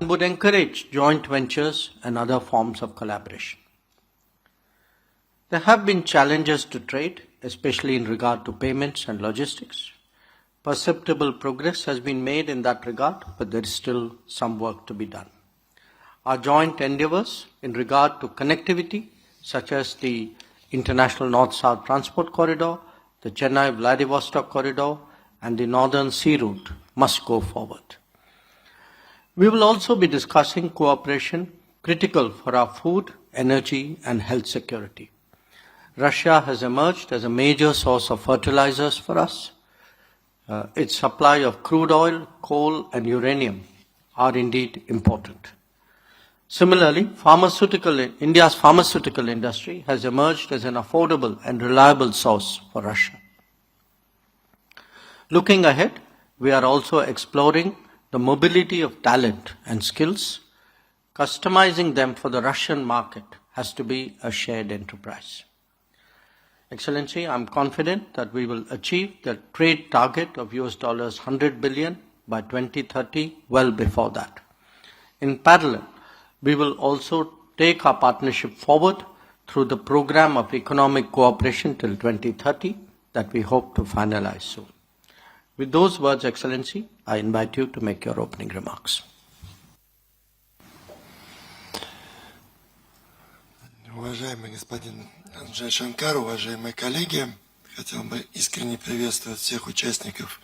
would encourage joint ventures and other forms of collaboration. There have been challenges to trade, especially in regard to payments and logistics. Perceptible progress has been made in that regard, but there is still some work to be done. Our joint endeavours in regard to connectivity, such as the International North-South Transport Corridor, the Chennai-Vladivostok Corridor, and the Northern Sea Route, must go forward. We will also be discussing cooperation critical for our food, energy, and health security. Russia has emerged as a major source of fertilizers for us. Its supply of crude oil, coal, and uranium are indeed important. Similarly, India's pharmaceutical industry has emerged as an affordable and reliable source for Russia. Looking ahead, we are also exploring the mobility of talent and skills. Customizing them for the Russian market has to be a shared enterprise. Excellency, I am confident that we will achieve the trade target of $100 billion by 2030, well before that. In parallel, we will also take our partnership forward through the program of economic cooperation till 2030 that we hope to finalize soon. With those words, Excellency, I invite you to make your opening remarks. Уважаемый господин Джайшанкар, уважаемые коллеги, хотел бы искренне приветствовать всех участников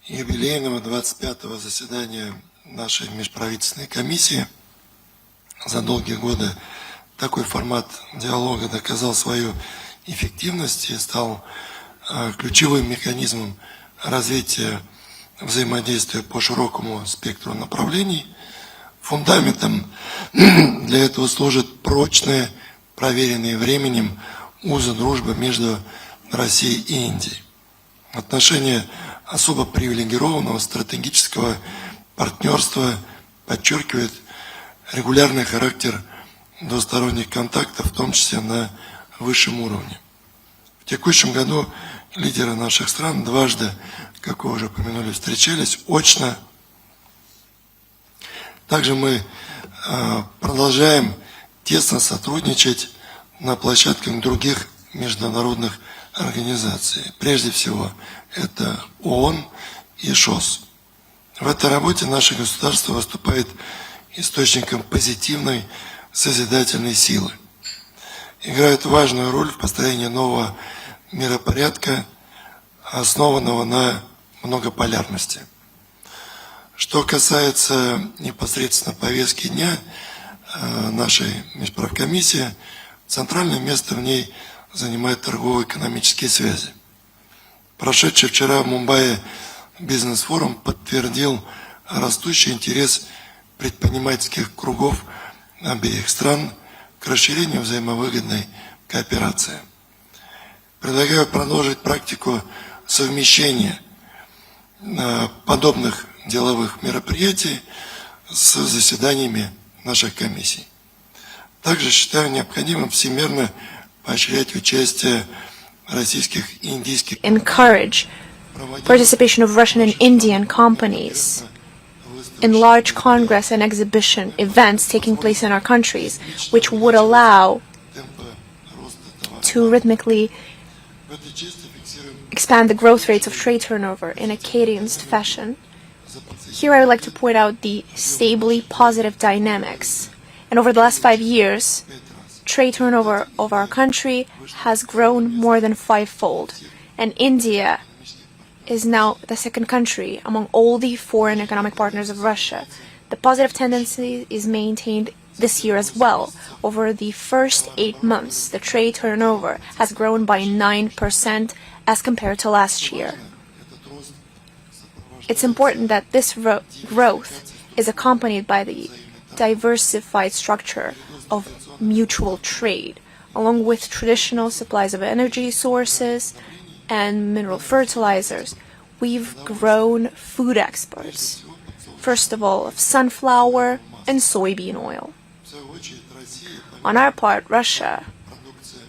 юбилейного 25-го заседания нашей межправительственной комиссии. За долгие годы такой формат диалога доказал свою эффективность и стал ключевым механизмом развития взаимодействия по широкому спектру направлений. Фундаментом для этого служат прочные, проверенные временем узы дружбы между Россией и Индией. Отношения особо привилегированного стратегического партнерства подчеркивают регулярный характер двусторонних контактов, в том числе на высшем уровне. В текущем году лидеры наших стран дважды, как вы уже упомянули, встречались очно. Также мы продолжаем тесно сотрудничать на площадках других международных организаций. Прежде всего, это ООН и ШОС. В этой работе наше государство выступает источником позитивной созидательной силы. Играет важную роль в построении нового миропорядка, основанного на многополярности. Что касается непосредственно повестки дня нашей межправкомиссии, центральное место в ней занимают торгово-экономические связи. Прошедший вчера в Мумбаи бизнес-форум подтвердил растущий интерес предпринимательских кругов обеих стран к расширению взаимовыгодной кооперации. Предлагаю продолжить практику совмещения подобных деловых мероприятий с заседаниями наших комиссий. Также считаю необходимым всемирно поощрять участие российских и индийских encourage participation of Russian and Indian companies in large congress and exhibition events taking place in our countries, which would allow to rhythmically expand the growth rates of trade turnover in a cadenced fashion. Here I would like to point out the stably positive dynamics. And over the last 5 years, trade turnover of our country has grown more than fivefold. And India is now the second country among all the foreign economic partners of Russia. The positive tendency is maintained this year as well. Over the first 8 months, the trade turnover has grown by 9% as compared to last year. It's important that this growth is accompanied by the diversified structure of mutual trade, along with traditional supplies of energy sources and mineral fertilizers. We've grown food exports, first of all of sunflower and soybean oil. On our part, Russia,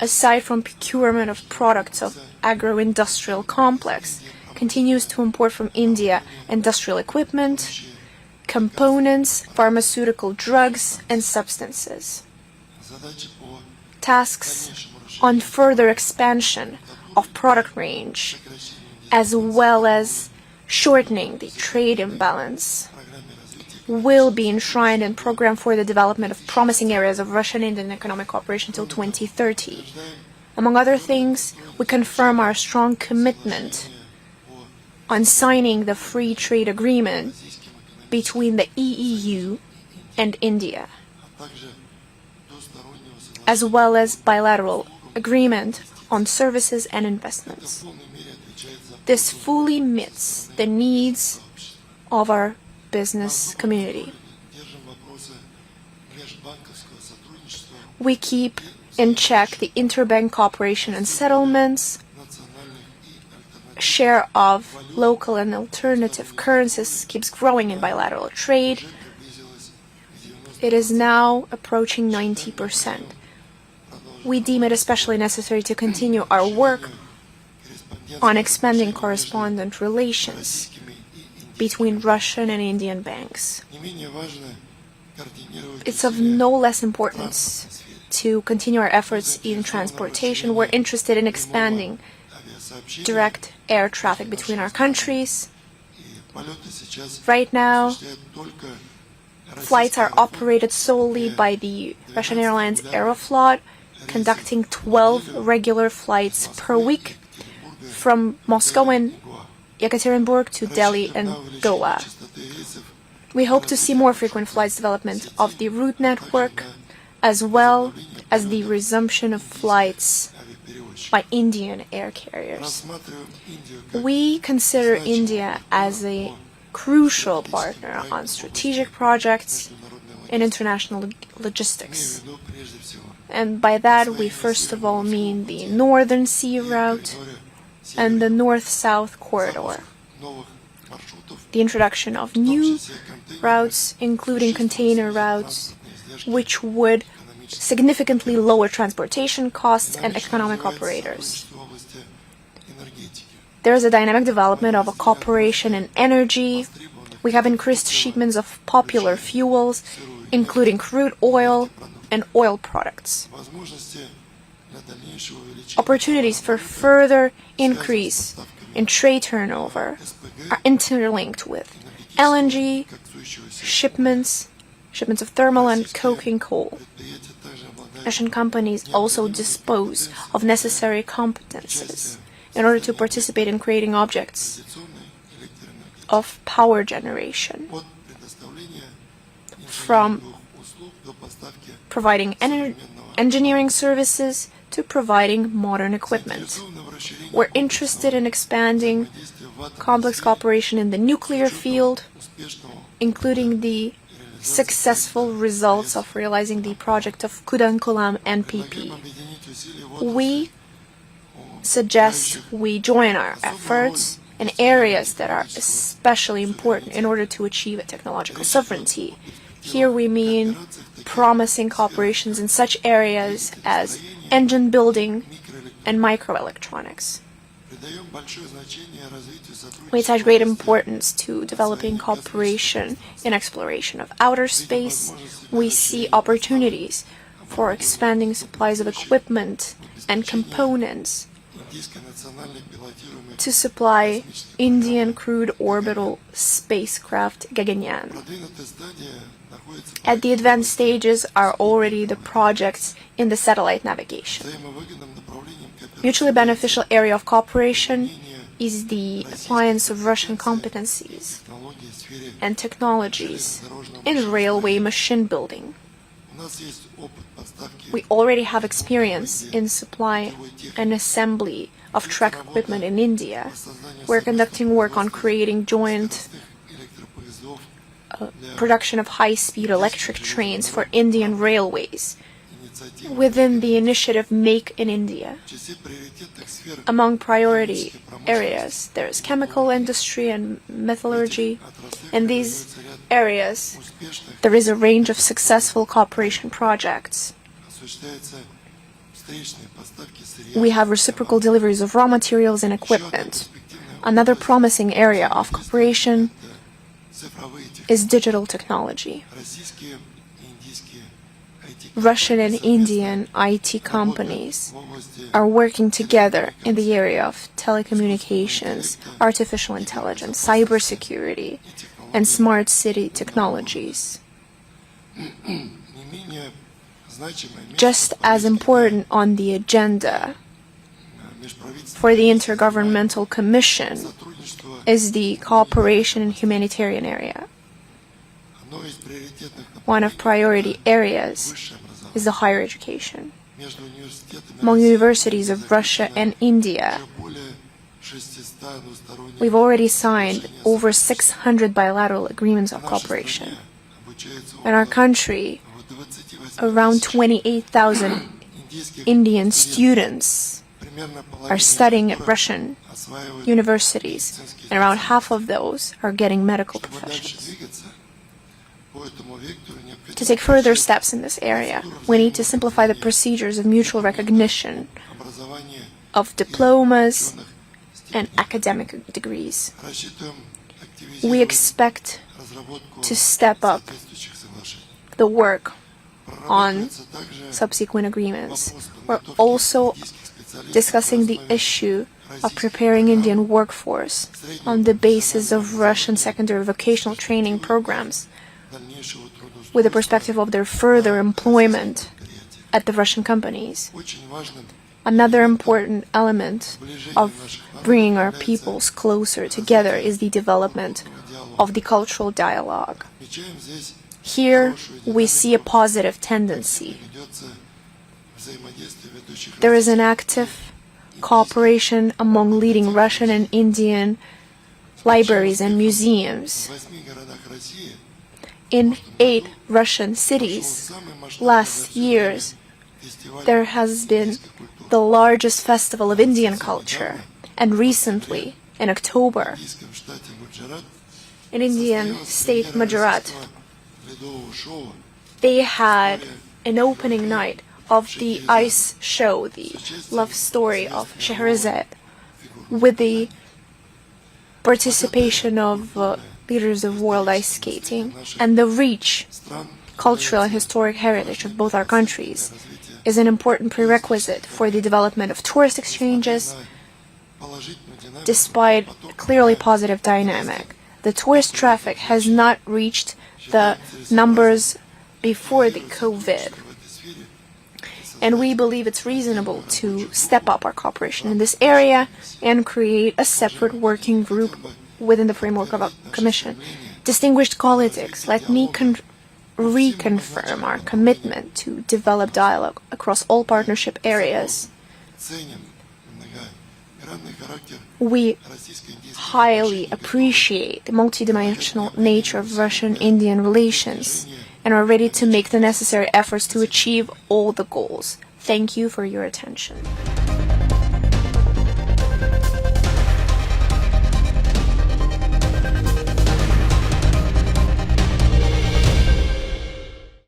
aside from procurement of products of agro-industrial complex, continues to import from India industrial equipment, components, pharmaceutical drugs, and substances. Tasks on further expansion of product range, as well as shortening the trade imbalance, will be enshrined in Program for the Development of Promising Areas of Russian-Indian Economic Cooperation till 2030. Among other things, we confirm our strong commitment on signing the free trade agreement between the EU and India, as well as bilateral agreement on services and investments. This fully meets the needs of our business community. We keep in check the interbank cooperation and settlements. Share of local and alternative currencies keeps growing in bilateral trade. It is now approaching 90%. We deem it especially necessary to continue our work on expanding correspondent relations between Russian and Indian banks. It's of no less importance to continue our efforts in transportation. We're interested in expanding direct air traffic between our countries. Right now, flights are operated solely by the Russian Airlines Aeroflot, conducting 12 regular flights per week from Moscow and Yekaterinburg to Delhi and Goa. We hope to see more frequent flights development of the route network, as well as the resumption of flights by Indian air carriers. We consider India as a crucial partner on strategic projects in international logistics. And by that, we first of all mean the Northern Sea route and the North-South corridor. The introduction of new routes, including container routes, which would significantly lower transportation costs and economic operators. There is a dynamic development of a cooperation in energy. We have increased shipments of popular fuels, including crude oil and oil products. Opportunities for further increase in trade turnover are interlinked with LNG shipments of thermal and coking coal. Russian companies also dispose of necessary competences in order to participate in creating objects of power generation, from providing engineering services to providing modern equipment. We're interested in expanding complex cooperation in the nuclear field, including the successful results of realizing the project of Kudankulam NPP. We suggest we join our efforts in areas that are especially important in order to achieve a technological sovereignty. Here we mean promising cooperations in such areas as engine building and microelectronics. We attach great importance to developing cooperation in exploration of outer space. We see opportunities for expanding supplies of equipment and components to supply Indian crude orbital spacecraft Gaganyaan. At the advanced stages are already the projects in the satellite navigation. Mutually beneficial area of cooperation is the appliance of Russian competencies and technologies in railway machine building. We already have experience in supply and assembly of track equipment in India. We're conducting work on creating joint production of high-speed electric trains for Indian railways within the initiative Make in India. Among priority areas, there is chemical industry and metallurgy. In these areas, there is a range of successful cooperation projects. We have reciprocal deliveries of raw materials and equipment. Another promising area of cooperation is digital technology. Российские и индийские IT Russian and Indian IT companies are working together in the area of telecommunications, artificial intelligence, cybersecurity, and smart city technologies. не менее значимое место Just as important on the agenda межправительственного for the Intergovernmental Commission сотрудничества is the cooperation in humanitarian area. одно из приоритетных One of priority areas высшее образование is the higher education. между университетами Among России universities of Russia and India, уже более 600 двусторонних we've already signed over 600 bilateral agreements of В нашей cooperation. стране обучается In our около country, 28 around 28,000 индийских Indian студентов. students Примерно are половина studying из at которых Russian осваивают universities, and around half of those are getting medical Чтобы дальше professions. двигаться по этому вектору, необходимо To take further упрощать steps in this area, we need to simplify the procedures of mutual recognition образование of diplomas ученых and academic degrees. Рассчитываем We активизировать expect разработку to step up соответствующих соглашений. the work on Прорабатывается также subsequent agreements. вопрос We're подготовки also индийских специалистов discussing на the основе issue of российских preparing программ Indian workforce on the basis of Russian secondary vocational training programs дальнейшего with the трудоустройства perspective of their further employment предприятий. at the Russian companies. Очень важным Another important element of bringing our peoples closer together is the development of the cultural dialogue. отмечаем здесь Here we see a positive tendency. ведется взаимодействие ведущих There is an active cooperation among leading Russian and Indian libraries and museums. в 8 городах России In 8 Russian cities, самый масштабный last years, фестиваль there has been the largest festival of Indian culture. And recently, in October, в индийском штате Гуджарат in Indian state Gujarat, ледового шоу they had an opening night of the ice show, the love story of Scheherazade, with the participation of leaders of world ice skating, and the rich стран cultural and historic heritage of both our countries is an important prerequisite for the development of tourist exchanges. положительную динамику Despite a clearly positive dynamic, the tourist traffic has not reached the numbers before the COVID. в этой сфере And we believe it's reasonable to step up our cooperation in this area and create a separate working group within the framework of a commission. Distinguished colleagues, let me reconfirm our commitment to develop dialogue across all partnership areas. ценим многогранный характер We российско-индийских highly appreciate the multidimensional nature of Russian-Indian relations and are ready to make the necessary efforts to achieve all the goals. Thank you for your attention.